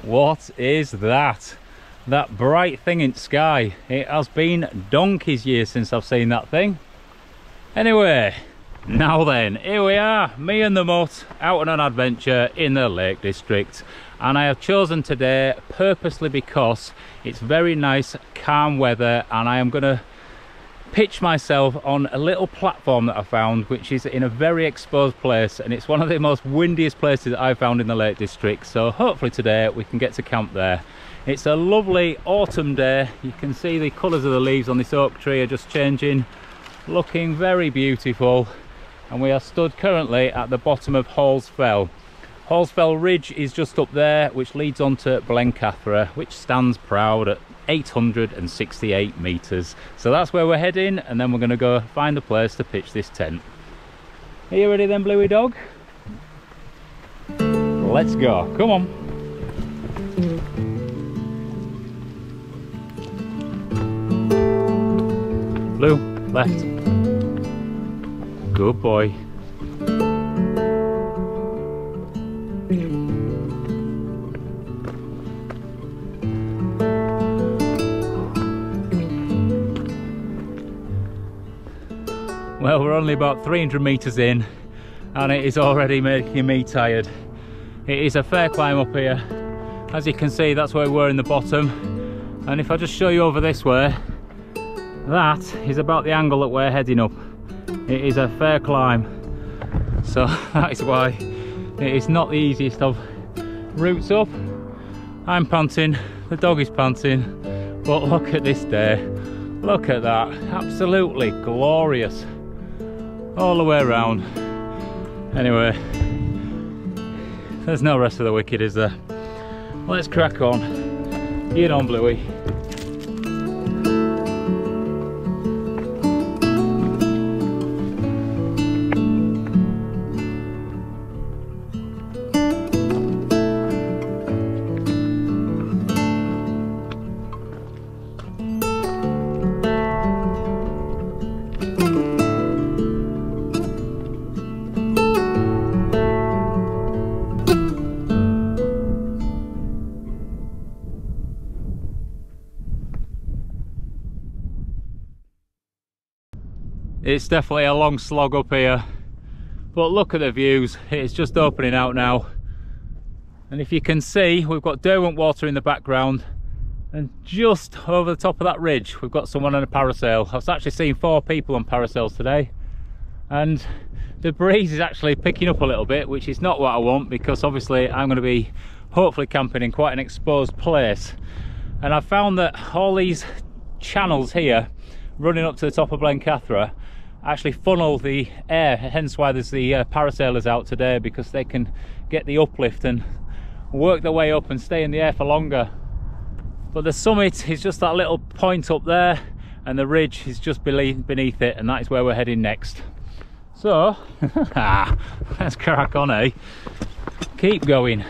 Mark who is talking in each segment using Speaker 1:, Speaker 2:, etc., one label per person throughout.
Speaker 1: What is that? That bright thing in the sky. It has been donkey's years since I've seen that thing. Anyway, now then, here we are, me and the mutt out on an adventure in the Lake District. And I have chosen today purposely because it's very nice, calm weather, and I am going to pitch myself on a little platform that I found, which is in a very exposed place, and it's one of the most windiest places that I've found in the Lake District. So hopefully today we can get to camp there. It's a lovely autumn day. You can see the colours of the leaves on this oak tree are just changing, looking very beautiful. And we are stood currently at the bottom of Hall's Fell. Hall's Fell Ridge is just up there, which leads on to Blencathra, which stands proud at 868 metres. So that's where we're heading, and then we're going to go find a place to pitch this tent. Are you ready then, Bluey dog? Let's go, come on. Blue, left. Good boy. Well, we're only about 300 metres in and it is already making me tired. It is a fair climb up here. As you can see, that's where we were in the bottom. And if I just show you over this way, that is about the angle that we're heading up. It is a fair climb. So that is why it is not the easiest of routes up. I'm panting, the dog is panting, but look at this day. Look at that, absolutely glorious. All the way around. Anyway, there's no rest for the wicked, is there? Let's crack on. Get on, Bluey. It's definitely a long slog up here, but look at the views. It's just opening out now, and if you can see, we've got Derwent water in the background, and just over the top of that ridge we've got someone on a parasail. I've actually seen 4 people on parasails today, and the breeze is actually picking up a little bit, which is not what I want, because obviously I'm going to be hopefully camping in quite an exposed place. And I've found that all these channels here running up to the top of Blencathra actually funnel the air, hence why there's the parasailers out today, because they can get the uplift and work their way up and stay in the air for longer. But the summit is just that little point up there, and the ridge is just beneath it, and that is where we're heading next. So let's crack on, eh? Keep going.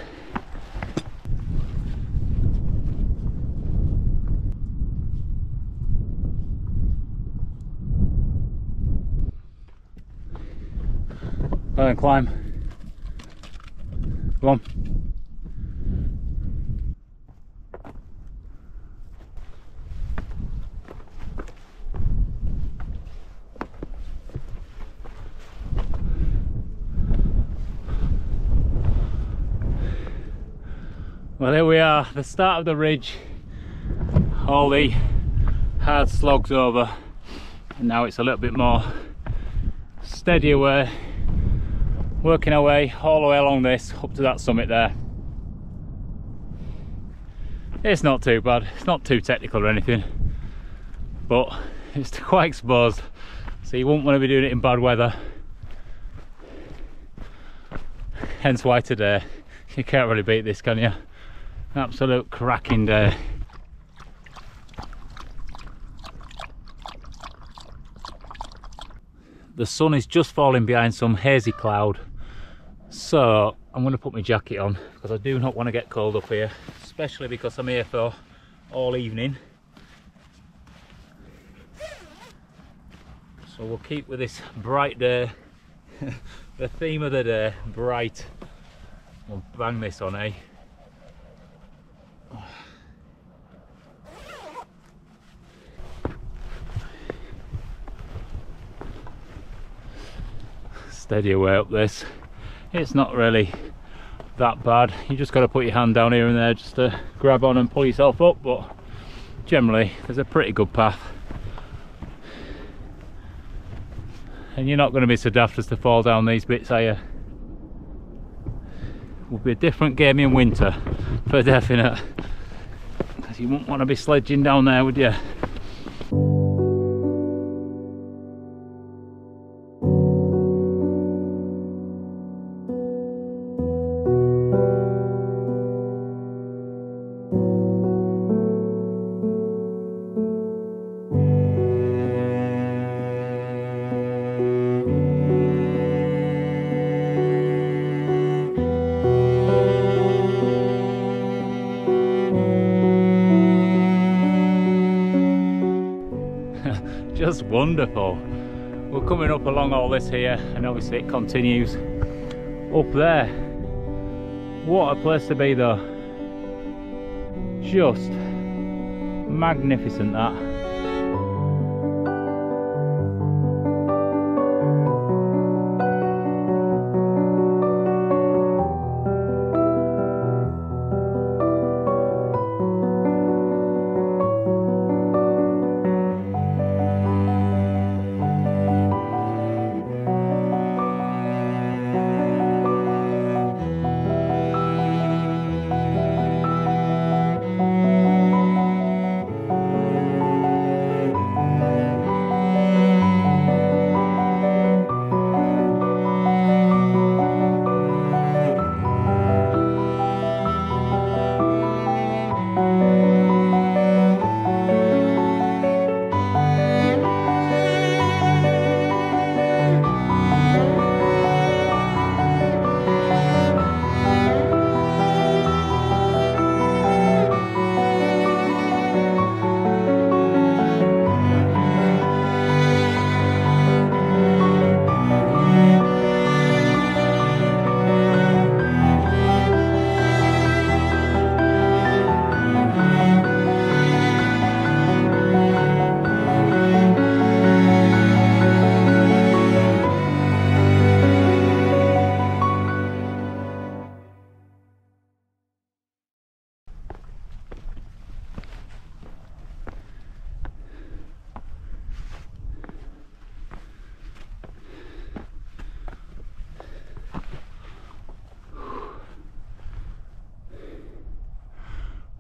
Speaker 1: Go and climb. Come on. Well, here we are, the start of the ridge. All the hard slogs over, and now it's a little bit more steadier way. Working our way all the way along this up to that summit there. It's not too bad, it's not too technical or anything, but it's quite exposed, so you wouldn't want to be doing it in bad weather. Hence why today, you can't really beat this, can you? Absolute cracking day. The sun is just falling behind some hazy cloud, so I'm going to put my jacket on because I do not want to get cold up here, especially because I'm here for all evening. So we'll keep with this bright day. The theme of the day, bright. We'll bang this on, eh? steady away up this. It's not really that bad. You just got to put your hand down here and there just to grab on and pull yourself up, but generally there's a pretty good path. And you're not going to be so daft as to fall down these bits, are you? Will be a different game in winter for definite, because you wouldn't want to be sledging down there, would you? Just wonderful. We're coming up along all this here, and obviously it continues up there. What a place to be though. Just magnificent, that.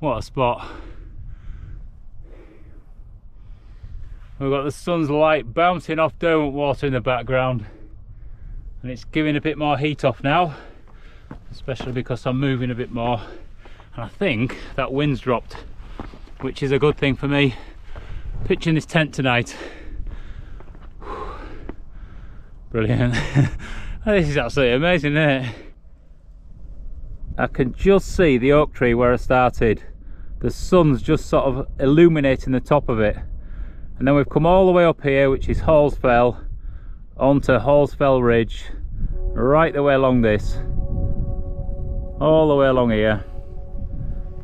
Speaker 1: What a spot. We've got the sun's light bouncing off dormant water in the background, and it's giving a bit more heat off now, especially because I'm moving a bit more, and I think that wind's dropped, which is a good thing for me pitching this tent tonight. Brilliant. This is absolutely amazing, isn't it? I can just see the oak tree where I started. The sun's just sort of illuminating the top of it, and then we've come all the way up here, which is Hallsfell, onto Hallsfell Ridge, right the way along this, all the way along here,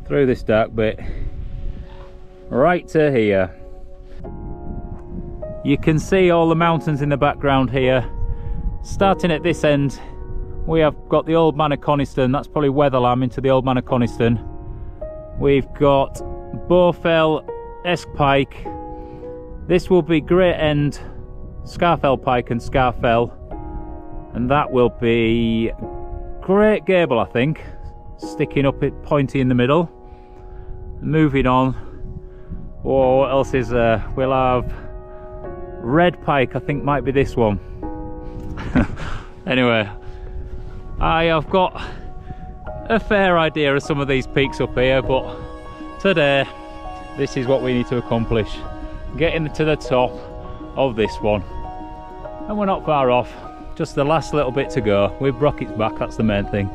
Speaker 1: through this dark bit, right to here. You can see all the mountains in the background here. Starting at this end, we have got the Old Man of Coniston. That's probably Weatherlam into the Old Man of Coniston. We've got Bowfell, Eskpike. This will be Great End, Scarfell Pike and Scarfell. And that will be Great Gable, I think, sticking up it pointy in the middle. Moving on. Oh, what else is there? We'll have Red Pike, I think might be this one. Anyway, I have got a fair idea of some of these peaks up here, but today this is what we need to accomplish, getting to the top of this one, and we're not far off, just the last little bit to go with rockets back. That's the main thing.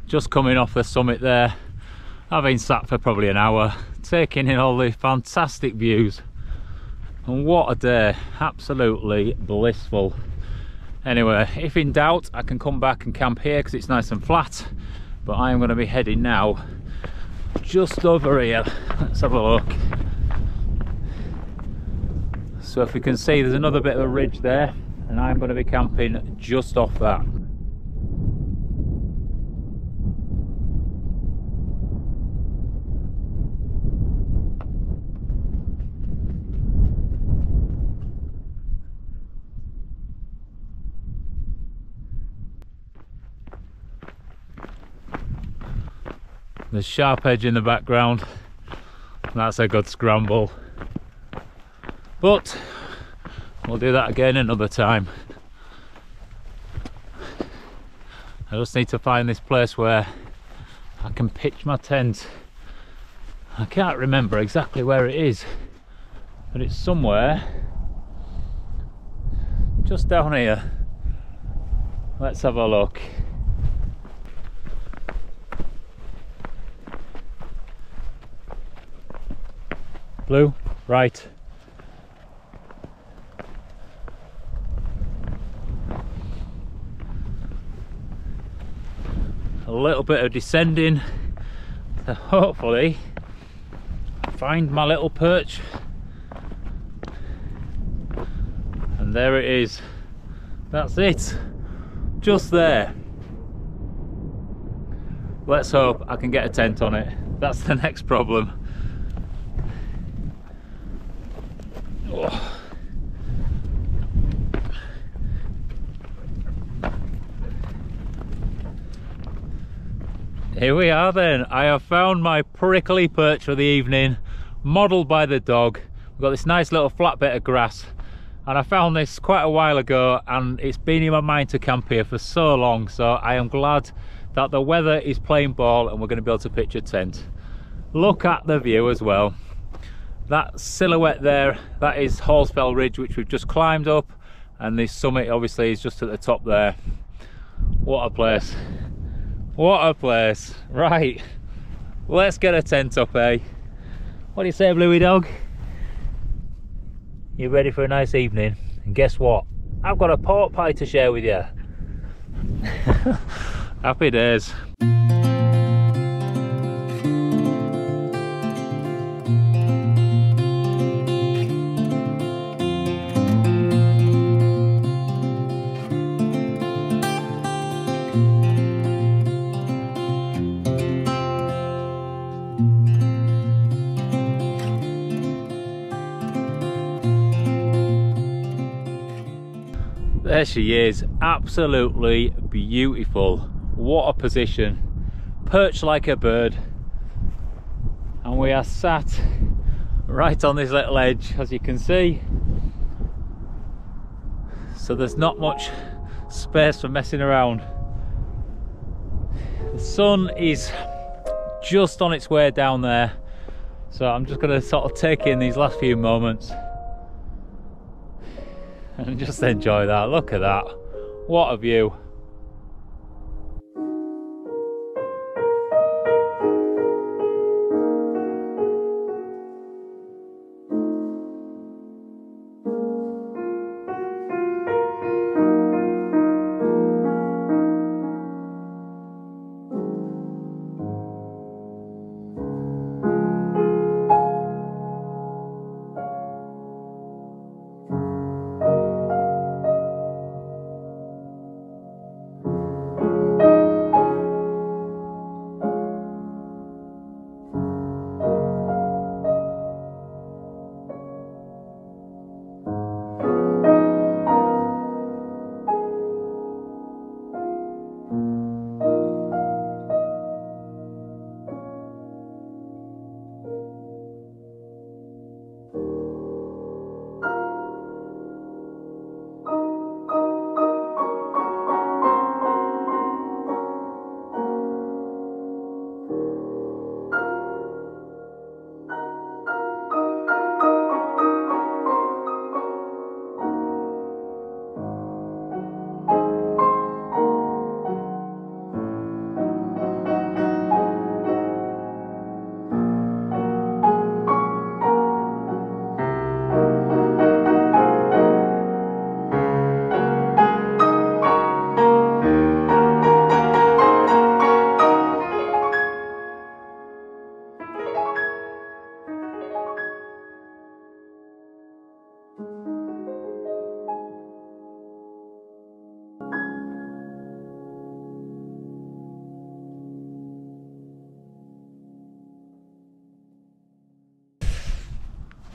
Speaker 1: Just coming off the summit there, having sat for probably an hour, taking in all the fantastic views. And what a day, absolutely blissful. Anyway, if in doubt, I can come back and camp here because it's nice and flat, but I am going to be heading now just over here. Let's have a look. So if we can see, there's another bit of a ridge there, and I'm going to be camping just off that. There's sharp edge in the background. That's a good scramble. But we'll do that again another time. I just need to find this place where I can pitch my tent. I can't remember exactly where it is, but it's somewhere just down here. Let's have a look. Blue, right. A little bit of descending to hopefully find my little perch. And there it is. That's it. Just there. Let's hope I can get a tent on it. That's the next problem. Oh. Here we are then. I have found my prickly perch for the evening, modelled by the dog. We've got this nice little flat bit of grass, and I found this quite a while ago, and it's been in my mind to camp here for so long, so I am glad that the weather is playing ball and we're going to be able to pitch a tent. Look at the view as well. That silhouette there, that is Horsfell Ridge, which we've just climbed up, and this summit obviously is just at the top there. What a place. What a place. Right, let's get a tent up, eh? What do you say, Bluey dog? You ready for a nice evening? And guess what? I've got a pork pie to share with you. Happy days. There she is, absolutely beautiful. What a position, perched like a bird, and we are sat right on this little edge, as you can see. So there's not much space for messing around. The sun is just on its way down there, so I'm just going to sort of take in these last few moments and just enjoy that. Look at that, what a view.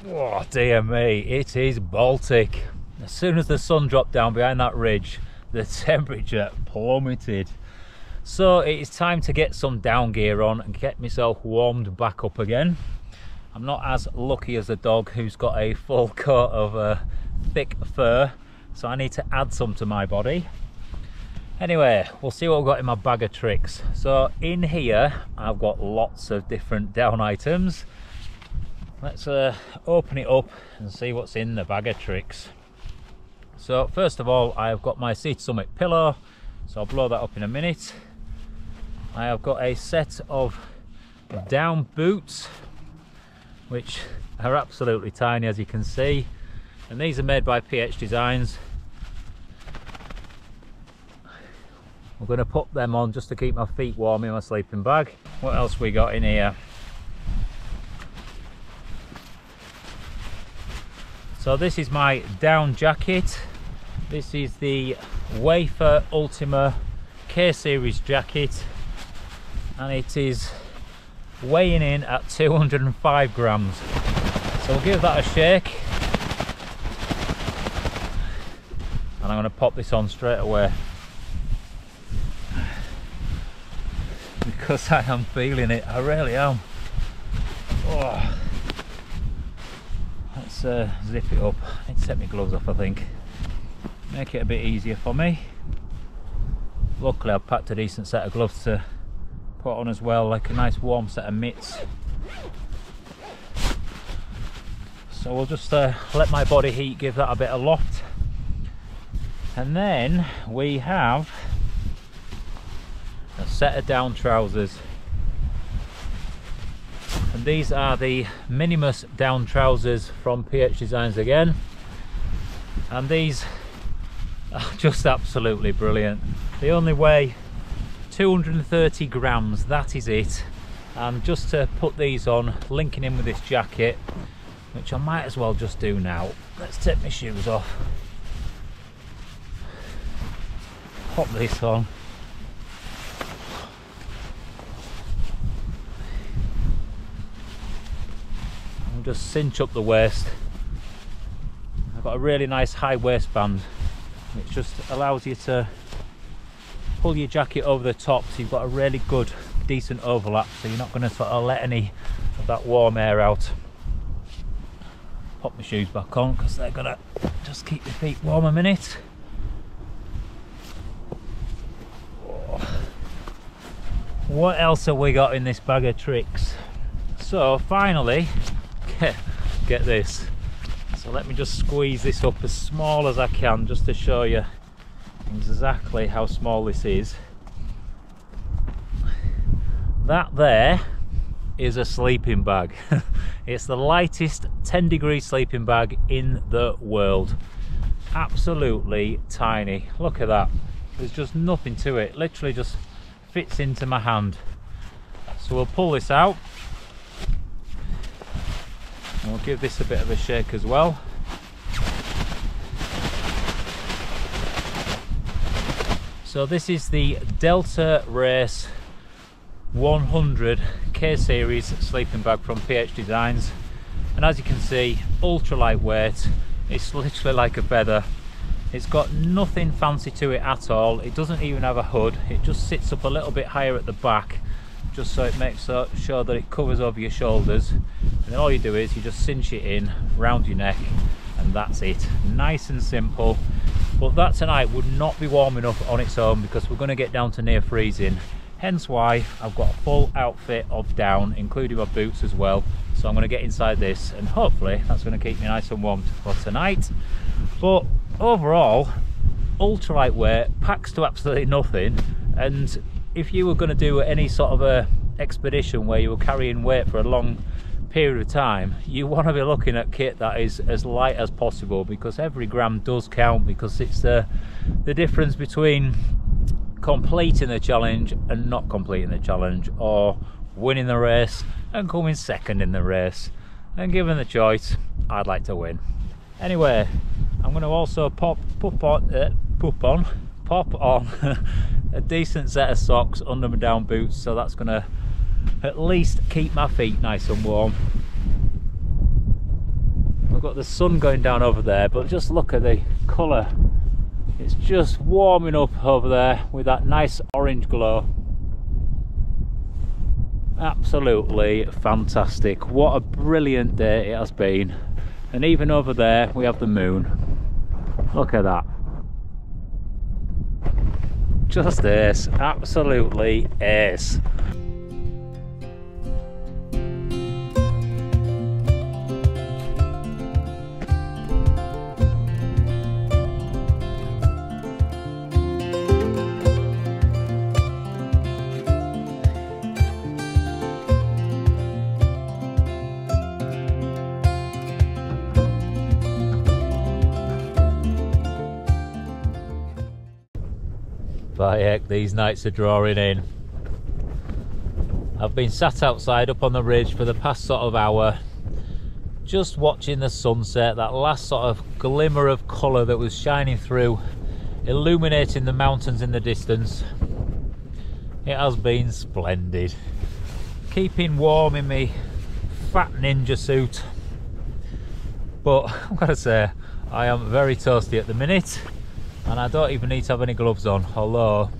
Speaker 1: Oh dear me, it is Baltic. As soon as the sun dropped down behind that ridge, the temperature plummeted. So it is time to get some down gear on and get myself warmed back up again. I'm not as lucky as the dog who's got a full coat of thick fur, so I need to add some to my body. Anyway, we'll see what I've got in my bag of tricks. So in here I've got lots of different down items. Let's open it up and see what's in the bag of tricks. So first of all, I've got my Seat Summit pillow, so I'll blow that up in a minute. I have got a set of down boots, which are absolutely tiny, as you can see, and these are made by PHDesigns. I'm going to put them on just to keep my feet warm in my sleeping bag. What else we got in here? So this is my down jacket. This is the Wafer Ultima K-Series jacket, and it is weighing in at 205 grams. So we'll give that a shake. And I'm going to pop this on straight away, because I am feeling it, I really am. Oh. Let's zip it up. I need to set my gloves off, I think. Make it a bit easier for me. Luckily I've packed a decent set of gloves to put on as well, like a nice warm set of mitts. So we'll just let my body heat give that a bit of loft. And then we have a set of down trousers, and these are the Minimus Down Trousers from PHDesigns again, and these are just absolutely brilliant. They only weigh 230 grams, that is it. And just to put these on, linking in with this jacket, which I might as well just do now. Let's take my shoes off, pop this on. Just cinch up the waist. I've got a really nice high waistband, which just allows you to pull your jacket over the top, so you've got a really good decent overlap, so you're not going to sort of let any of that warm air out. Pop my shoes back on because they're going to just keep your feet warm a minute. What else have we got in this bag of tricks? So finally, get this. So let me just squeeze this up as small as I can, just to show you exactly how small this is. That there is a sleeping bag. It's the lightest 10-degree sleeping bag in the world. Absolutely tiny. Look at that. There's just nothing to it. Literally just fits into my hand. So we'll pull this out. And we'll give this a bit of a shake as well. So this is the Delta-Race 100 K-Series sleeping bag from PHDesigns, and as you can see, ultra lightweight. It's literally like a feather. It's got nothing fancy to it at all. It doesn't even have a hood. It just sits up a little bit higher at the back, just so it makes sure that it covers over your shoulders, and then all you do is you just cinch it in round your neck, and that's it. Nice and simple. But that tonight would not be warm enough on its own, because we're going to get down to near freezing, hence why I've got a full outfit of down, including my boots as well. So I'm going to get inside this, and hopefully that's going to keep me nice and warm for tonight. But overall, ultra lightweight, packs to absolutely nothing. And if you were going to do any sort of a expedition where you were carrying weight for a long period of time, you want to be looking at kit that is as light as possible, because every gram does count, because it's the difference between completing the challenge and not completing the challenge, or winning the race and coming second in the race. And given the choice, I'd like to win. Anyway, I'm going to also pop on a decent set of socks under my down boots, so that's going to at least keep my feet nice and warm. We've got the sun going down over there, but just look at the colour. It's just warming up over there with that nice orange glow. Absolutely fantastic. What a brilliant day it has been. And even over there we have the moon. Look at that. Just ace, absolutely ace. By heck, these nights are drawing in. I've been sat outside up on the ridge for the past sort of hour, just watching the sunset, that last sort of glimmer of colour that was shining through, illuminating the mountains in the distance. It has been splendid. Keeping warm in my fat ninja suit. But I've got to say, I am very toasty at the minute. And I don't even need to have any gloves on, although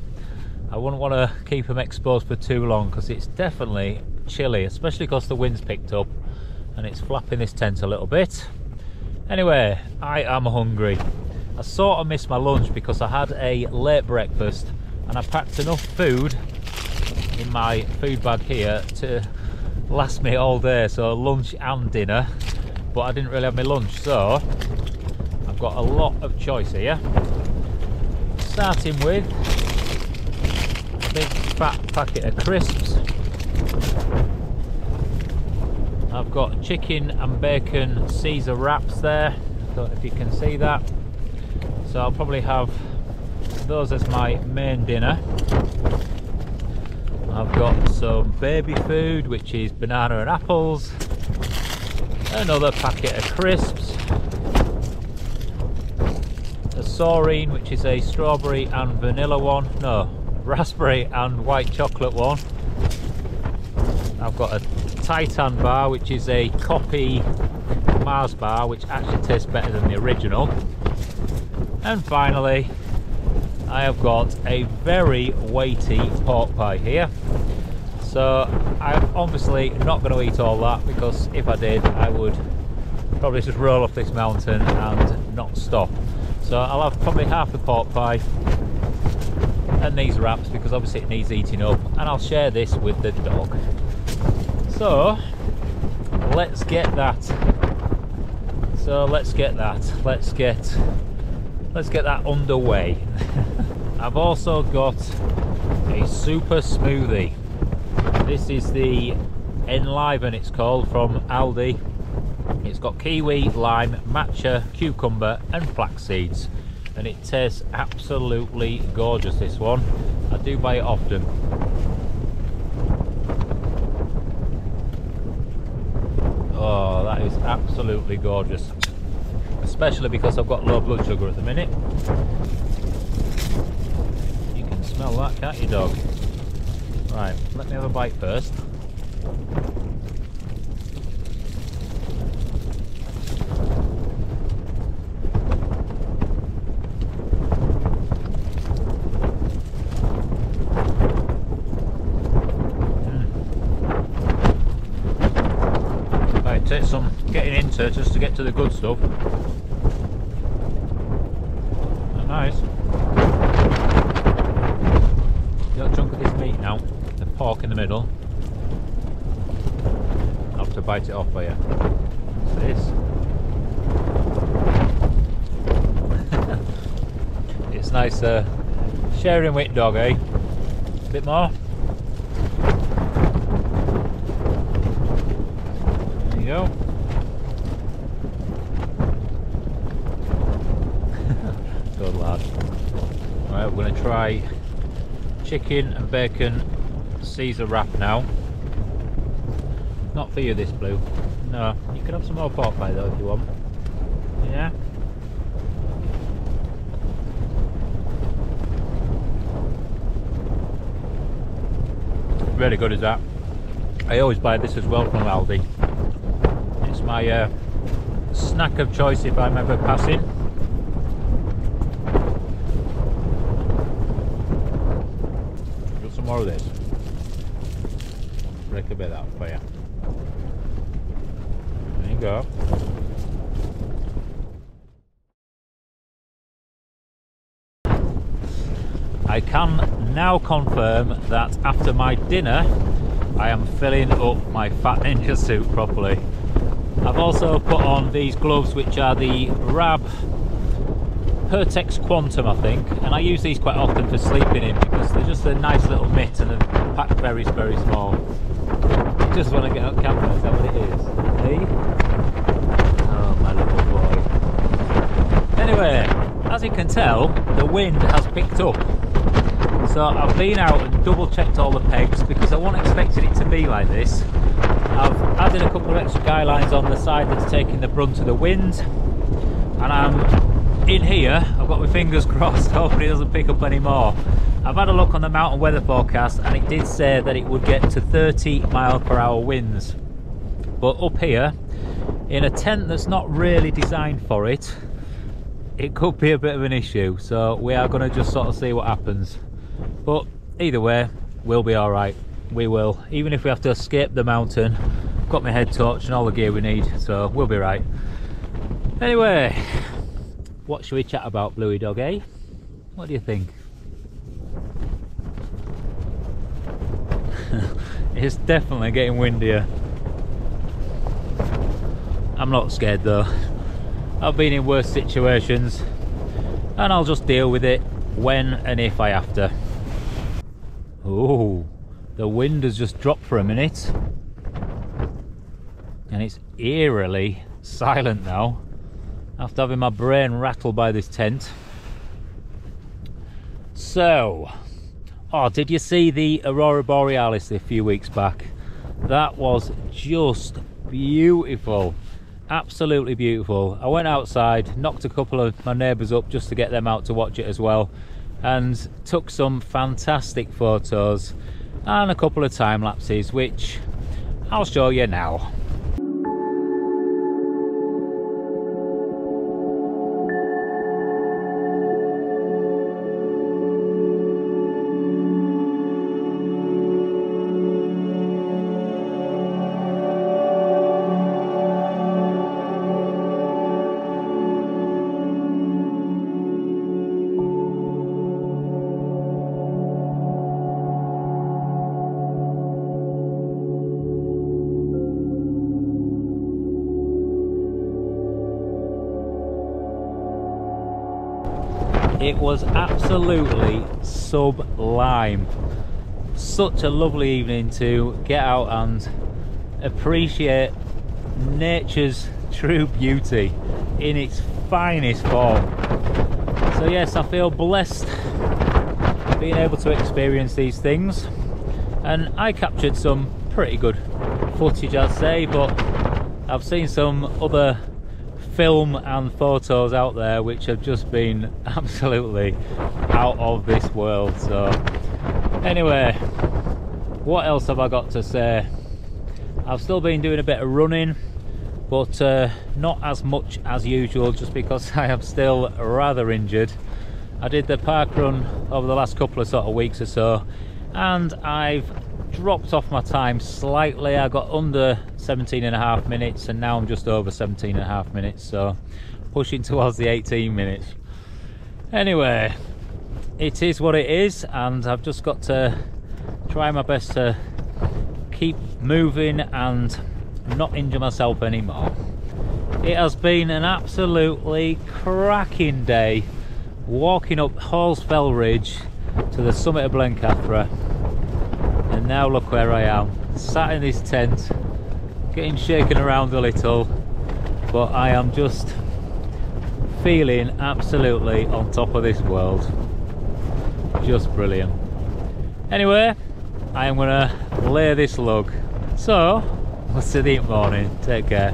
Speaker 1: I wouldn't want to keep them exposed for too long because it's definitely chilly, especially because the wind's picked up and it's flapping this tent a little bit. Anyway, I am hungry. I sort of missed my lunch because I had a late breakfast and I packed enough food in my food bag here to last me all day, so lunch and dinner, but I didn't really have my lunch, so I've got a lot of choice here. Starting with a big fat packet of crisps. I've got chicken and bacon Caesar wraps there. I don't know if you can see that. So I'll probably have those as my main dinner. I've got some baby food, which is banana and apples. Another packet of crisps. A saurine, which is a strawberry and vanilla one. No, raspberry and white chocolate one. I've got a Titan bar, which is a copy Mars bar, which actually tastes better than the original. And finally, I have got a very weighty pork pie here. So I'm obviously not going to eat all that, because if I did, I would probably just roll off this mountain and not stop. So I'll have probably half the pork pie and these wraps, because obviously it needs eating up, and I'll share this with the dog. So let's get that. Let's get that underway. I've also got a super smoothie. This is the Enliven, it's called, from Aldi. It's got kiwi, lime, matcha, cucumber and flax seeds, and it tastes absolutely gorgeous, this one. I do buy it often. Oh, that is absolutely gorgeous, especially because I've got low blood sugar at the minute. You can smell that, can't you, dog? Right, let me have a bite first. Right, take some getting into just to get to the good stuff. Nice. Got a chunk of this meat now, the pork in the middle. I'll have to bite it off by you. What's this? It's nice sharing with dog, eh? A bit more. There you go. Good lad. Right, we're going to try chicken and bacon Caesar wrap now. Not for you, this Blue. No, you can have some more pork pie though if you want. Yeah. Really good is that. I always buy this as well from Aldi. It's my snack of choice if I'm ever passing. Got some more of this. Break a bit out for you. There you go. I can now confirm that after my dinner I am filling up my Fat Ninja suit properly. I've also put on these gloves, which are the Rab Pertex Quantum, I think, and I use these quite often for sleeping in because they're just a nice little mitt and they're packed very, very small. You just want to get up camera, is that what it is? See? Oh, my little boy. Anyway, as you can tell, the wind has picked up. So I've been out and double checked all the pegs because I wasn't expecting it to be like this. I've added a couple of extra guy lines on the side that's taking the brunt of the wind, and I'm in here. I've got my fingers crossed, hopefully it doesn't pick up anymore. I've had a look on the mountain weather forecast and it did say that it would get to 30 mph winds, but up here in a tent that's not really designed for it, it could be a bit of an issue. So we are going to just sort of see what happens, but either way we'll be all right. We will, even if we have to escape the mountain. Got my head torch and all the gear we need, so we'll be right. Anyway, what should we chat about, Bluey Dog, eh? What do you think? It's definitely getting windier. I'm not scared though. I've been in worse situations and I'll just deal with it when and if I have to. Oh, the wind has just dropped for a minute and it's eerily silent now after having my brain rattled by this tent. So, oh, did you see the Aurora Borealis a few weeks back? That was just beautiful, absolutely beautiful. I went outside, knocked a couple of my neighbours up just to get them out to watch it as well, and took some fantastic photos and a couple of time lapses, which I'll show you now. It was absolutely sublime. Such a lovely evening to get out and appreciate nature's true beauty in its finest form. So yes, I feel blessed being able to experience these things, and I captured some pretty good footage, I'd say, but I've seen some other film and photos out there which have just been absolutely out of this world. So anyway, what else have I got to say? I've still been doing a bit of running, but not as much as usual, just because I am still rather injured. I did the park run over the last couple of sort of weeks or so, and I've dropped off my time slightly. I got under 17.5 minutes and now I'm just over 17.5 minutes, so pushing towards the 18 minutes. Anyway, it is what it is, and I've just got to try my best to keep moving and not injure myself anymore. It has been an absolutely cracking day walking up Horsfell Ridge to the summit of Blencathra. And now look where I am, sat in this tent, getting shaken around a little, but I am just feeling absolutely on top of this world. Just brilliant. Anyway, I am gonna lay this lug. So, we'll see you in the morning. Take care.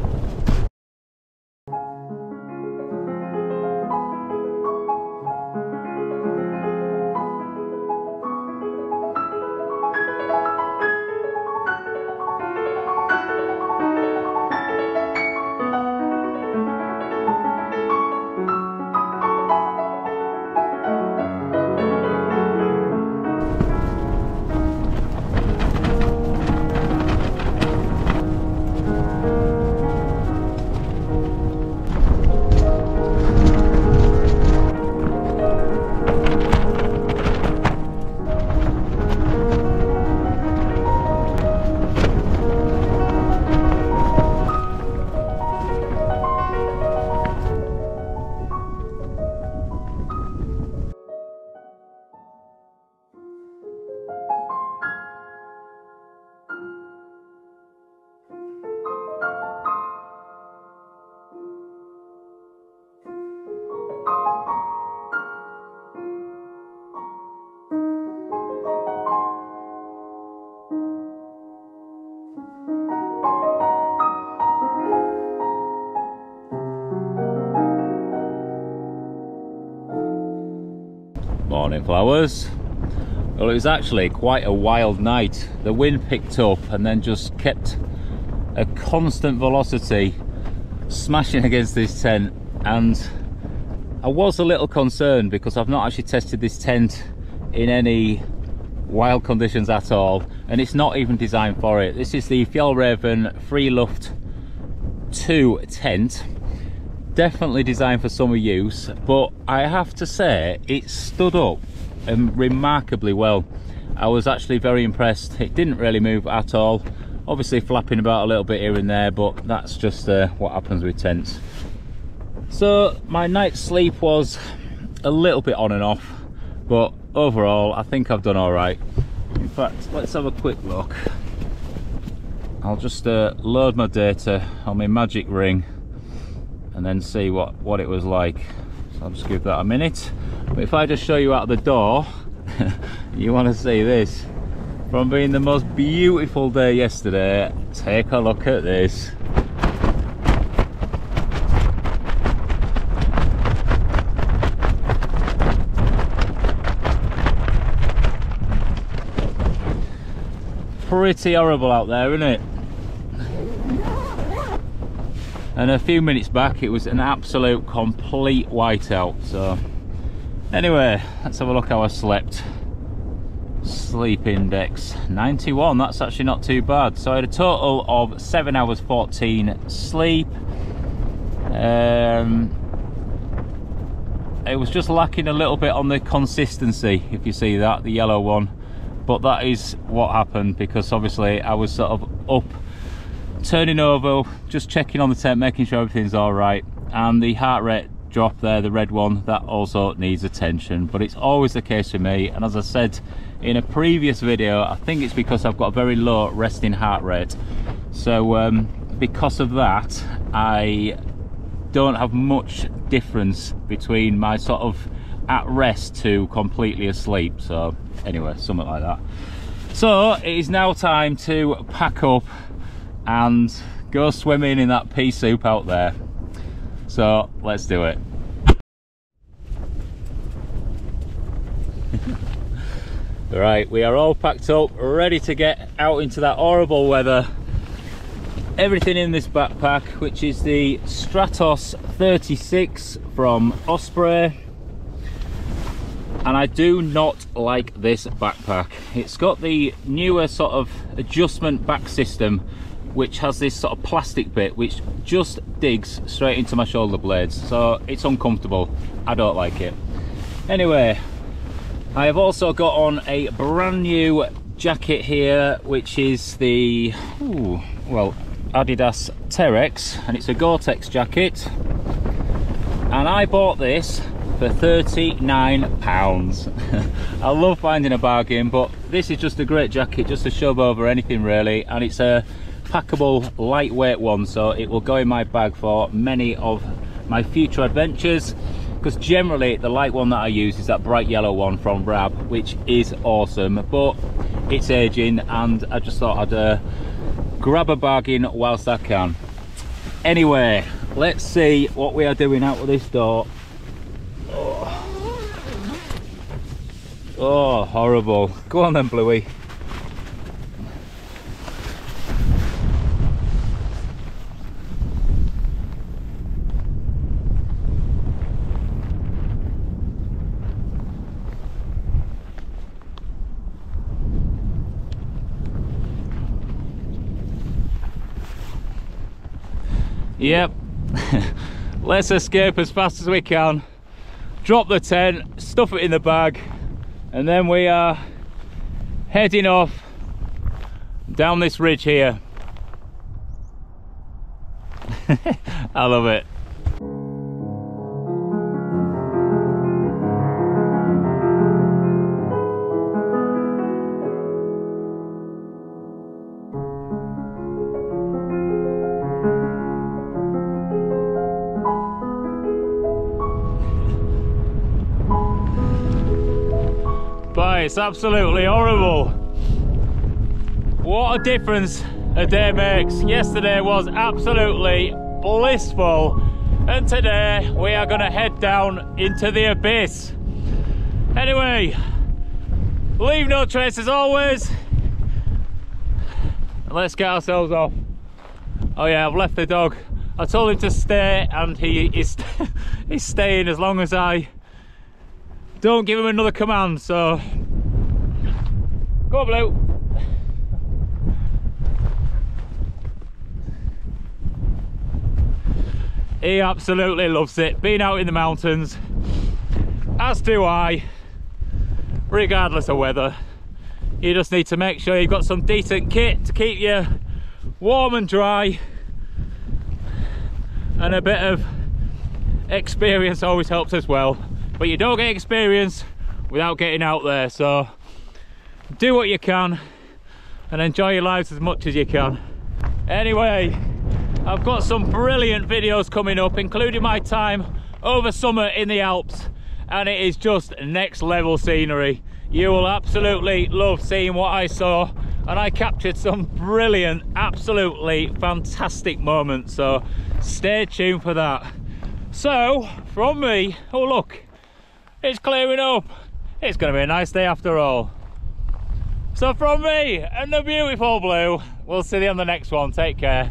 Speaker 1: Morning flowers. Well, it was actually quite a wild night. The wind picked up and then just kept a constant velocity smashing against this tent, and I was a little concerned because I've not actually tested this tent in any wild conditions at all, and it's not even designed for it. This is the FJALLRAVEN Freeluft 2 tent, definitely designed for summer use, but I have to say it stood up remarkably well. I was actually very impressed. It didn't really move at all, obviously flapping about a little bit here and there, but that's just what happens with tents. So my night's sleep was a little bit on and off, but overall I think I've done all right. In fact, let's have a quick look. I'll just load my data on my magic ring and then see what it was like. So I'll just give that a minute. But if I just show you out the door, you want to see this. From being the most beautiful day yesterday, take a look at this. Pretty horrible out there, isn't it? And a few minutes back it was an absolute complete whiteout. So anyway, let's have a look how I slept. Sleep index 91, that's actually not too bad. So I had a total of 7 hours 14 sleep. It was just lacking a little bit on the consistency, if you see that, the yellow one. But that is what happened, because obviously I was sort of up, turning over, just checking on the tent, making sure everything's all right. And the heart rate drop there, the red one, that also needs attention. But it's always the case for me, and as I said in a previous video, I think it's because I've got a very low resting heart rate. So because of that, I don't have much difference between my sort of at rest to completely asleep. So anyway, something like that. So it is now time to pack up and go swimming in that pea soup out there. So let's do it. Right, we are all packed up, ready to get out into that horrible weather. Everything in this backpack, which is the Stratos 36 from Osprey. And I do not like this backpack. It's got the newer sort of adjustment back system, which has this sort of plastic bit which just digs straight into my shoulder blades. So it's uncomfortable. I don't like it. Anyway, I have also got on a brand new jacket here, which is the Adidas Terex, and it's a Gore-Tex jacket. And I bought this for £39. I love finding a bargain, but this is just a great jacket just to shove over anything really, and it's a packable lightweight one, so it will go in my bag for many of my future adventures, because generally the light one that I use is that bright yellow one from Rab, which is awesome, but it's aging and I just thought I'd grab a bargain whilst I can. Anyway, let's see what we are doing out of this door. Oh, horrible. Go on then, Bluey. Yep. Let's escape as fast as we can. Drop the tent, stuff it in the bag, and then we are heading off down this ridge here. I love it. But it's absolutely horrible. What a difference a day makes. Yesterday was absolutely blissful, and today we are going to head down into the abyss. Anyway, leave no trace as always. And let's get ourselves off. Oh yeah, I've left the dog. I told him to stay, and he's staying as long as I don't give him another command, so go on, Blue. He absolutely loves it, being out in the mountains, as do I, regardless of weather. You just need to make sure you've got some decent kit to keep you warm and dry, and a bit of experience always helps as well. But you don't get experience without getting out there, so do what you can and enjoy your lives as much as you can. Anyway, I've got some brilliant videos coming up, including my time over summer in the Alps, and it is just next level scenery. You will absolutely love seeing what I saw, and I captured some brilliant, absolutely fantastic moments, so stay tuned for that. So from me, oh look, it's clearing up. It's going to be a nice day after all. So from me and the beautiful Blue, we'll see you on the next one. Take care.